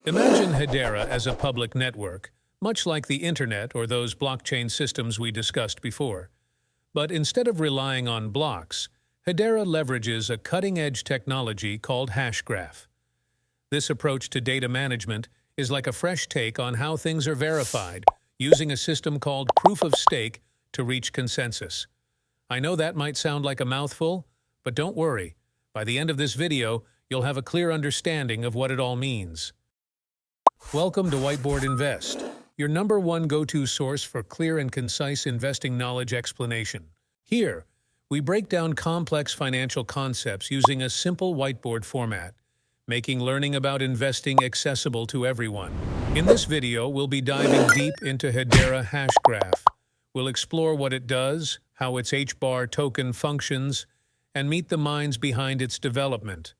Imagine Hedera as a public network, much like the internet or those blockchain systems we discussed before. But instead of relying on blocks, Hedera leverages a cutting-edge technology called Hashgraph. This approach to data management is like a fresh take on how things are verified, using a system called proof of stake to reach consensus. I know that might sound like a mouthful, but don't worry. By the end of this video, you'll have a clear understanding of what it all means. Welcome to Whiteboard Invest, your #1 go-to source for clear and concise investing knowledge explanation. Here, we break down complex financial concepts using a simple whiteboard format, making learning about investing accessible to everyone. In this video, we'll be diving deep into Hedera Hashgraph. We'll explore what it does, how its HBAR token functions, and meet the minds behind its development.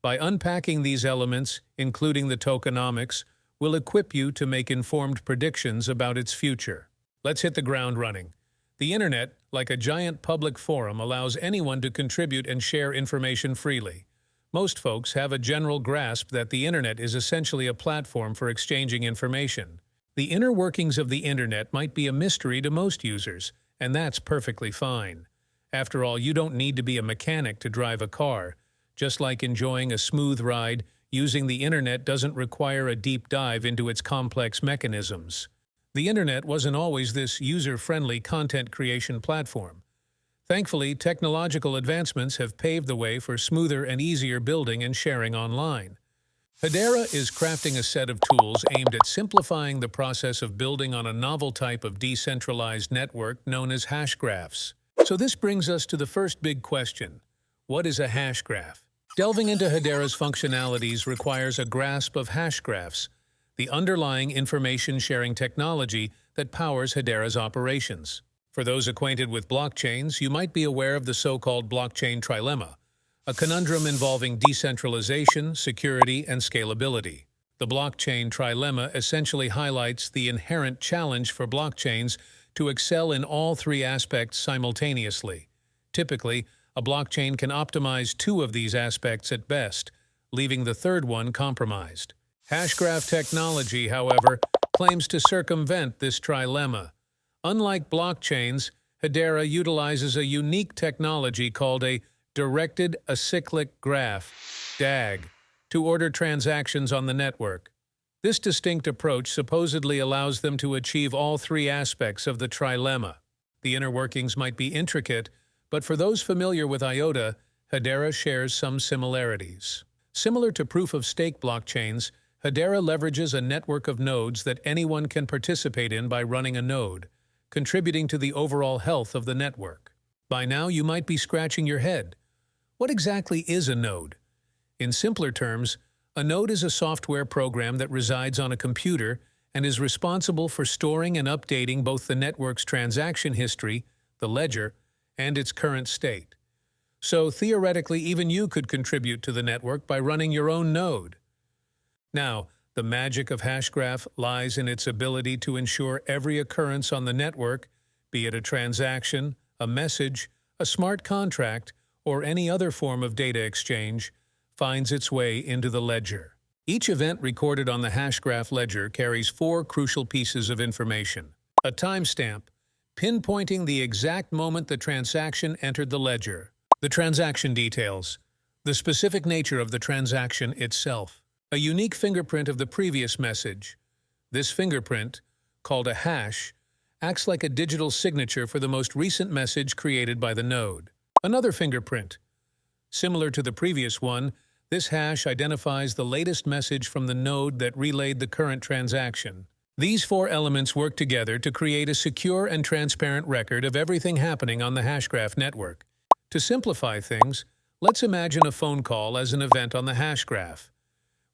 By unpacking these elements, including the tokenomics, we'll equip you to make informed predictions about its future. Let's hit the ground running. The internet, like a giant public forum, allows anyone to contribute and share information freely. Most folks have a general grasp that the internet is essentially a platform for exchanging information. The inner workings of the internet might be a mystery to most users, and that's perfectly fine. After all, you don't need to be a mechanic to drive a car. Just like enjoying a smooth ride, using the internet doesn't require a deep dive into its complex mechanisms. The internet wasn't always this user-friendly content creation platform. Thankfully, technological advancements have paved the way for smoother and easier building and sharing online. Hedera is crafting a set of tools aimed at simplifying the process of building on a novel type of decentralized network known as hashgraphs. So this brings us to the first big question: what is a hashgraph? Delving into Hedera's functionalities requires a grasp of hashgraphs, the underlying information-sharing technology that powers Hedera's operations. For those acquainted with blockchains, you might be aware of the so-called blockchain trilemma, a conundrum involving decentralization, security, and scalability. The blockchain trilemma essentially highlights the inherent challenge for blockchains to excel in all three aspects simultaneously. Typically, a blockchain can optimize two of these aspects at best, leaving the third one compromised. Hashgraph technology, however, claims to circumvent this trilemma. Unlike blockchains, Hedera utilizes a unique technology called a Directed Acyclic Graph, DAG, to order transactions on the network. This distinct approach supposedly allows them to achieve all three aspects of the trilemma. The inner workings might be intricate, but for those familiar with IOTA, Hedera shares some similarities. Similar to proof-of-stake blockchains, Hedera leverages a network of nodes that anyone can participate in by running a node, contributing to the overall health of the network. By now, you might be scratching your head. What exactly is a node? In simpler terms, a node is a software program that resides on a computer and is responsible for storing and updating both the network's transaction history, the ledger, and its current state. So theoretically, even you could contribute to the network by running your own node. Now, the magic of Hashgraph lies in its ability to ensure every occurrence on the network, be it a transaction, a message, a smart contract, or any other form of data exchange, finds its way into the ledger. Each event recorded on the Hashgraph ledger carries 4 crucial pieces of information: a timestamp, pinpointing the exact moment the transaction entered the ledger; the transaction details, the specific nature of the transaction itself; a unique fingerprint of the previous message. This fingerprint, called a hash, acts like a digital signature for the most recent message created by the node. Another fingerprint. Similar to the previous one, this hash identifies the latest message from the node that relayed the current transaction. These 4 elements work together to create a secure and transparent record of everything happening on the Hashgraph network. To simplify things, let's imagine a phone call as an event on the Hashgraph.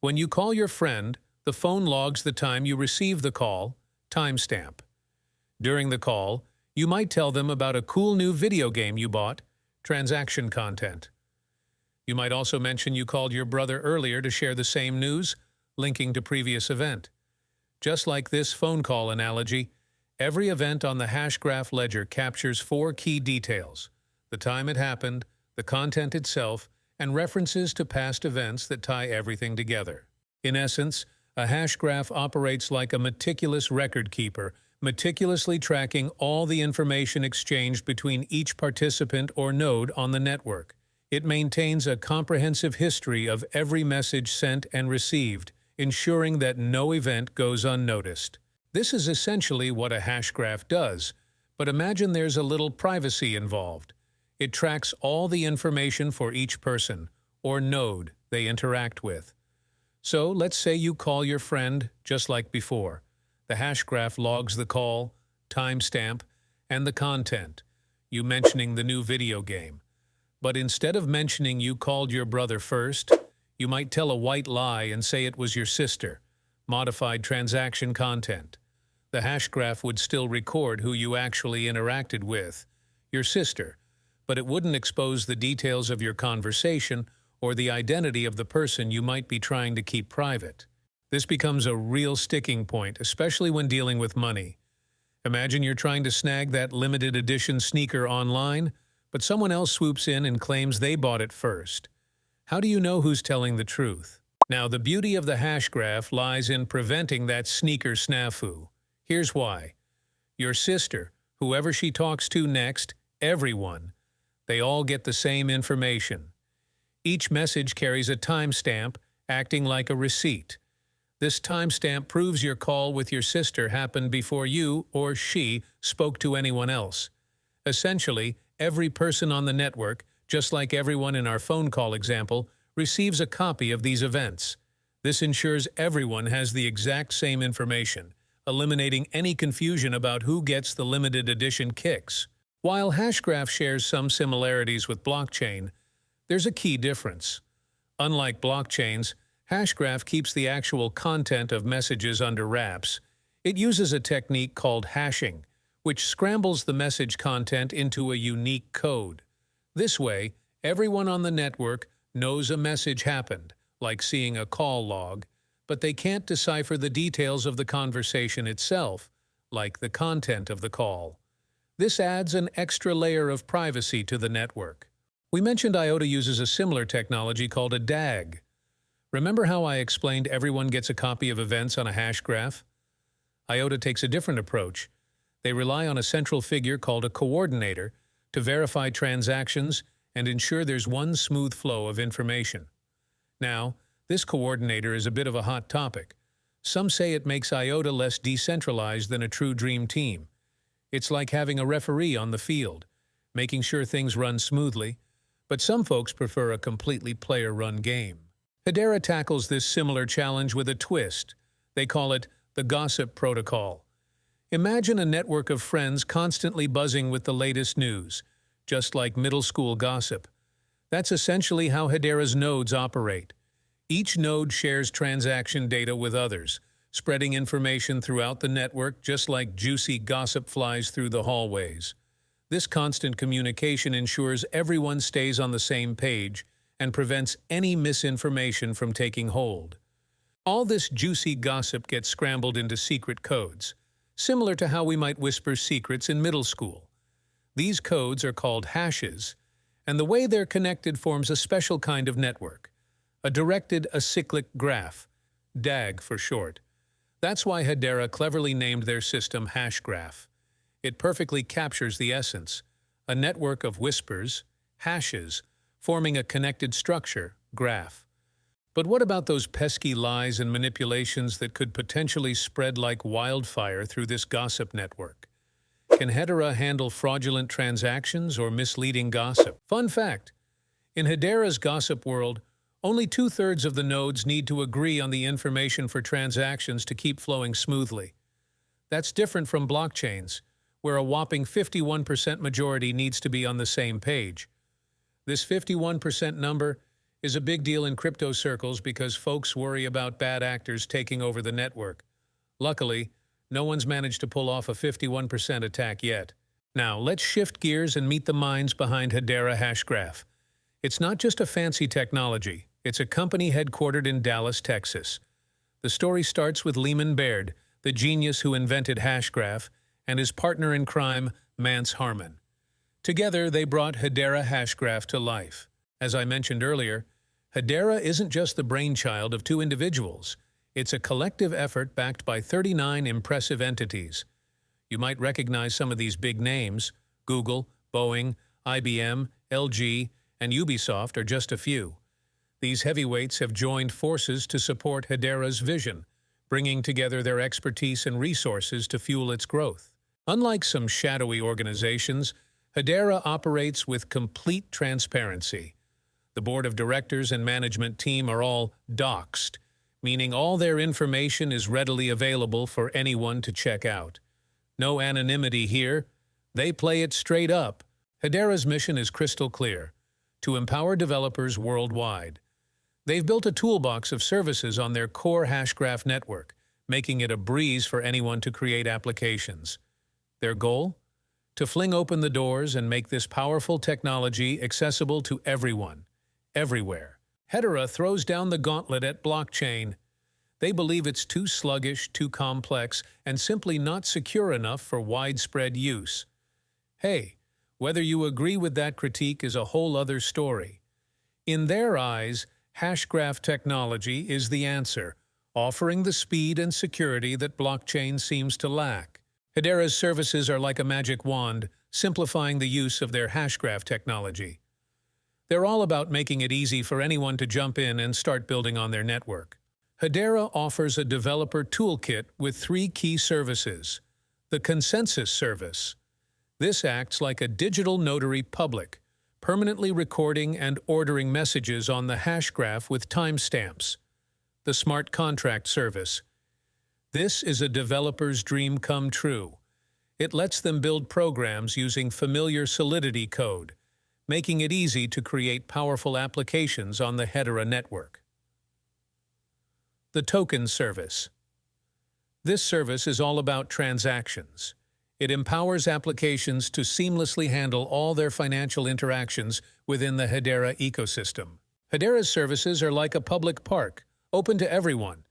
When you call your friend, the phone logs the time you receive the call, timestamp. During the call, you might tell them about a cool new video game you bought, transaction content. You might also mention you called your brother earlier to share the same news, linking to previous event. Just like this phone call analogy, every event on the Hashgraph ledger captures 4 key details: the time it happened, the content itself, and references to past events that tie everything together. In essence, A hash graph operates like a meticulous record keeper, meticulously tracking all the information exchanged between each participant or node on the network. It maintains a comprehensive history of every message sent and received, ensuring that no event goes unnoticed. This is essentially what a hash graph does, but imagine there's a little privacy involved. It tracks all the information for each person, or node, they interact with. So let's say you call your friend just like before. The hash graph logs the call, timestamp, and the content, you mentioning the new video game. But instead of mentioning you called your brother first, you might tell a white lie and say it was your sister. Modified transaction content. The hash graph would still record who you actually interacted with, your sister, but it wouldn't expose the details of your conversation or the identity of the person you might be trying to keep private. This becomes a real sticking point, especially when dealing with money. Imagine you're trying to snag that limited edition sneaker online, but someone else swoops in and claims they bought it first. How do you know who's telling the truth? Now, the beauty of the hash graph lies in preventing that sneaker snafu. Here's why. Your sister, whoever she talks to next, everyone, they all get the same information. Each message carries a timestamp, acting like a receipt. This timestamp proves your call with your sister happened before you or she spoke to anyone else. Essentially, every person on the network, just like everyone in our phone call example, receives a copy of these events. This ensures everyone has the exact same information, eliminating any confusion about who gets the limited edition kicks. While Hashgraph shares some similarities with blockchain, there's a key difference. Unlike blockchains, Hashgraph keeps the actual content of messages under wraps. It uses a technique called hashing, which scrambles the message content into a unique code. This way, everyone on the network knows a message happened, like seeing a call log, but they can't decipher the details of the conversation itself, like the content of the call. This adds an extra layer of privacy to the network. We mentioned IOTA uses a similar technology called a DAG. Remember how I explained everyone gets a copy of events on a hash graph? IOTA takes a different approach. They rely on a central figure called a coordinator to verify transactions and ensure there's one smooth flow of information. Now, this coordinator is a bit of a hot topic. Some say it makes IOTA less decentralized than a true dream team. It's like having a referee on the field, making sure things run smoothly, but some folks prefer a completely player-run game. Hedera tackles this similar challenge with a twist. They call it the gossip protocol. Imagine a network of friends constantly buzzing with the latest news, just like middle school gossip. That's essentially how Hedera's nodes operate. Each node shares transaction data with others, spreading information throughout the network just like juicy gossip flies through the hallways. This constant communication ensures everyone stays on the same page and prevents any misinformation from taking hold. All this juicy gossip gets scrambled into secret codes, similar to how we might whisper secrets in middle school. These codes are called hashes, and the way they're connected forms a special kind of network, a directed acyclic graph, DAG for short. That's why Hedera cleverly named their system Hashgraph. It perfectly captures the essence, a network of whispers, hashes, forming a connected structure, graph. But what about those pesky lies and manipulations that could potentially spread like wildfire through this gossip network? Can Hedera handle fraudulent transactions or misleading gossip? Fun fact, in Hedera's gossip world, only 2/3 of the nodes need to agree on the information for transactions to keep flowing smoothly. That's different from blockchains, where a whopping 51% majority needs to be on the same page. This 51% number is a big deal in crypto circles because folks worry about bad actors taking over the network. Luckily, no one's managed to pull off a 51% attack yet. Now, let's shift gears and meet the minds behind Hedera Hashgraph. It's not just a fancy technology. It's a company headquartered in Dallas, Texas. The story starts with Lehman Baird, the genius who invented Hashgraph, and his partner in crime, Mance Harmon. Together, they brought Hedera Hashgraph to life. As I mentioned earlier, Hedera isn't just the brainchild of two individuals. It's a collective effort backed by 39 impressive entities. You might recognize some of these big names. Google, Boeing, IBM, LG, and Ubisoft are just a few. These heavyweights have joined forces to support Hedera's vision, bringing together their expertise and resources to fuel its growth. Unlike some shadowy organizations, Hedera operates with complete transparency. The board of directors and management team are all doxed, meaning all their information is readily available for anyone to check out. No anonymity here. They play it straight up. Hedera's mission is crystal clear: to empower developers worldwide. They've built a toolbox of services on their core hashgraph network, making it a breeze for anyone to create applications. Their goal? To fling open the doors and make this powerful technology accessible to everyone, everywhere. Hedera throws down the gauntlet at blockchain. They believe it's too sluggish, too complex, and simply not secure enough for widespread use. Hey, whether you agree with that critique is a whole other story. In their eyes, hashgraph technology is the answer, offering the speed and security that blockchain seems to lack. Hedera's services are like a magic wand, simplifying the use of their hashgraph technology. They're all about making it easy for anyone to jump in and start building on their network. Hedera offers a developer toolkit with 3 key services. The consensus service. This acts like a digital notary public, permanently recording and ordering messages on the hashgraph with timestamps. The smart contract service. This is a developer's dream come true. It lets them build programs using familiar Solidity code, making it easy to create powerful applications on the Hedera network. The token service. This service is all about transactions. It empowers applications to seamlessly handle all their financial interactions within the Hedera ecosystem. Hedera's services are like a public park, open to everyone.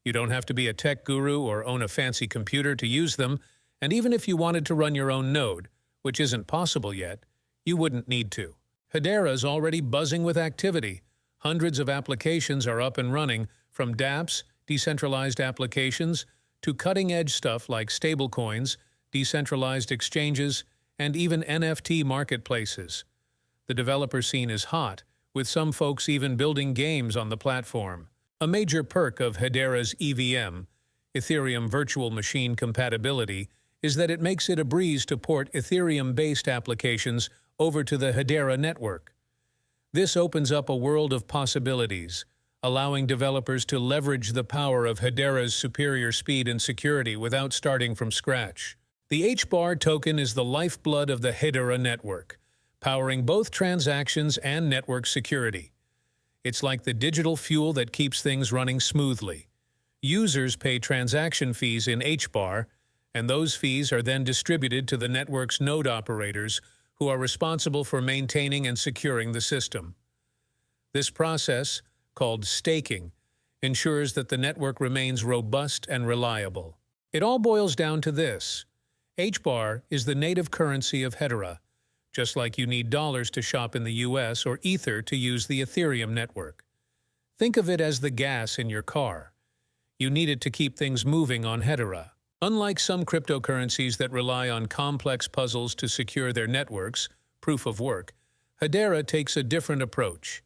You don't have to be a tech guru or own a fancy computer to use them, and even if you wanted to run your own node, which isn't possible yet, you wouldn't need to. Hedera is already buzzing with activity. Hundreds of applications are up and running, from dApps, decentralized applications, to cutting-edge stuff like stablecoins, decentralized exchanges, and even NFT marketplaces. The developer scene is hot, with some folks even building games on the platform. A major perk of Hedera's EVM, Ethereum Virtual Machine Compatibility, is that it makes it a breeze to port Ethereum-based applications over to the Hedera network. This opens up a world of possibilities, allowing developers to leverage the power of Hedera's superior speed and security without starting from scratch. The HBAR token is the lifeblood of the Hedera network, powering both transactions and network security. It's like the digital fuel that keeps things running smoothly. Users pay transaction fees in HBAR, and those fees are then distributed to the network's node operators, who are responsible for maintaining and securing the system. This process, called staking, ensures that the network remains robust and reliable. It all boils down to this. HBAR is the native currency of Hedera, just like you need dollars to shop in the US or Ether to use the Ethereum network. Think of it as the gas in your car. You need it to keep things moving on Hedera. Unlike some cryptocurrencies that rely on complex puzzles to secure their networks, proof of work, Hedera takes a different approach.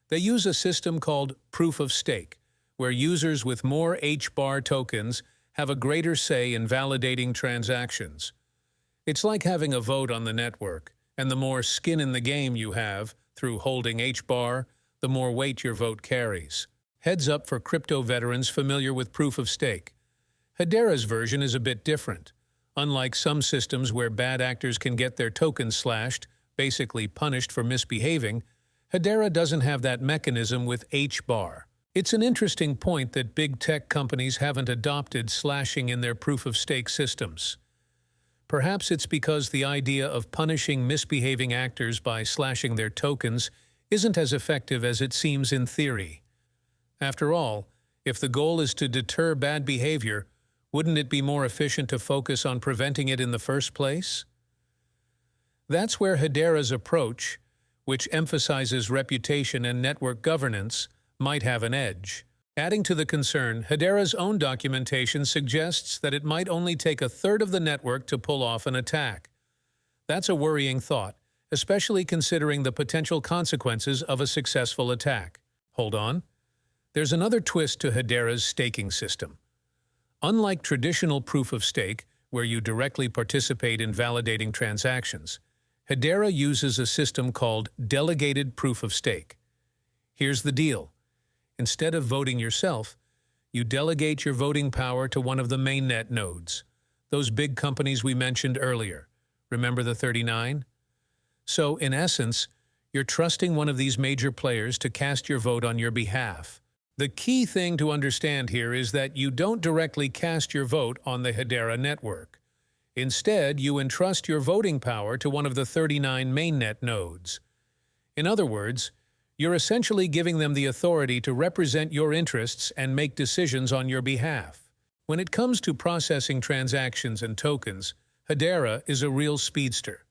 They use a system called proof of stake, where users with more HBAR tokens have a greater say in validating transactions. It's like having a vote on the network, and the more skin in the game you have through holding HBAR, the more weight your vote carries. Heads up for crypto veterans familiar with proof of stake. Hedera's version is a bit different. Unlike some systems where bad actors can get their tokens slashed, basically punished for misbehaving, Hedera doesn't have that mechanism with HBAR. It's an interesting point that big tech companies haven't adopted slashing in their proof-of-stake systems. Perhaps it's because the idea of punishing misbehaving actors by slashing their tokens isn't as effective as it seems in theory. After all, if the goal is to deter bad behavior, wouldn't it be more efficient to focus on preventing it in the first place? That's where Hedera's approach, which emphasizes reputation and network governance, might have an edge. Adding to the concern, Hedera's own documentation suggests that it might only take a third of the network to pull off an attack. That's a worrying thought, especially considering the potential consequences of a successful attack. Hold on. There's another twist to Hedera's staking system. Unlike traditional proof-of-stake, where you directly participate in validating transactions, Hedera uses a system called Delegated proof-of-stake. Here's the deal. Instead of voting yourself, you delegate your voting power to one of the mainnet nodes, those big companies we mentioned earlier. Remember the 39? So, in essence, you're trusting one of these major players to cast your vote on your behalf. The key thing to understand here is that you don't directly cast your vote on the Hedera network. Instead, you entrust your voting power to one of the 39 mainnet nodes. In other words, you're essentially giving them the authority to represent your interests and make decisions on your behalf. When it comes to processing transactions and tokens, Hedera is a real speedster.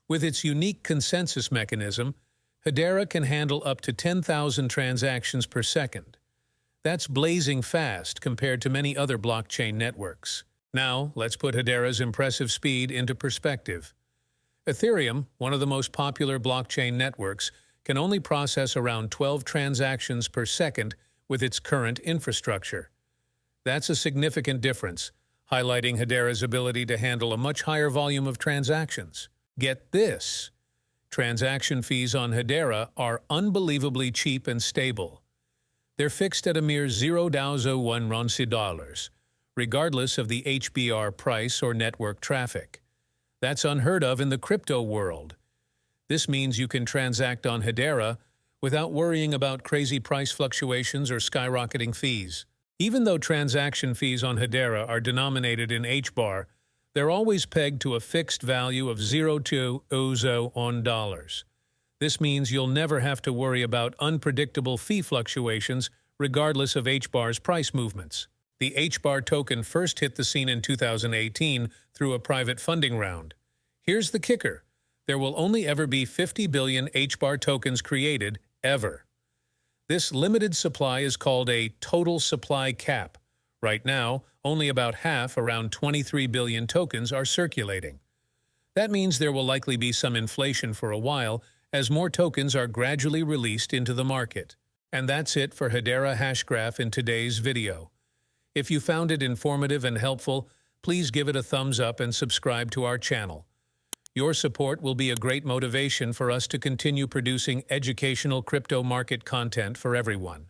With its unique consensus mechanism, Hedera can handle up to 10,000 transactions per second. That's blazing fast compared to many other blockchain networks. Now, let's put Hedera's impressive speed into perspective. Ethereum, one of the most popular blockchain networks, can only process around 12 transactions per second with its current infrastructure. That's a significant difference, highlighting Hedera's ability to handle a much higher volume of transactions. Get this! Transaction fees on Hedera are unbelievably cheap and stable. They're fixed at a mere $0.01 regardless of the HBAR price or network traffic. That's unheard of in the crypto world. This means you can transact on Hedera without worrying about crazy price fluctuations or skyrocketing fees. Even though transaction fees on Hedera are denominated in HBAR, they're always pegged to a fixed value of $0.02 This means you'll never have to worry about unpredictable fee fluctuations regardless of HBAR's price movements. The HBAR token first hit the scene in 2018 through a private funding round. Here's the kicker. There will only ever be 50 billion HBAR tokens created, ever. This limited supply is called a total supply cap. Right now, only about half, around 23 billion tokens, are circulating. That means there will likely be some inflation for a while as more tokens are gradually released into the market. And that's it for Hedera Hashgraph in today's video. If you found it informative and helpful, please give it a thumbs up and subscribe to our channel. Your support will be a great motivation for us to continue producing educational crypto market content for everyone.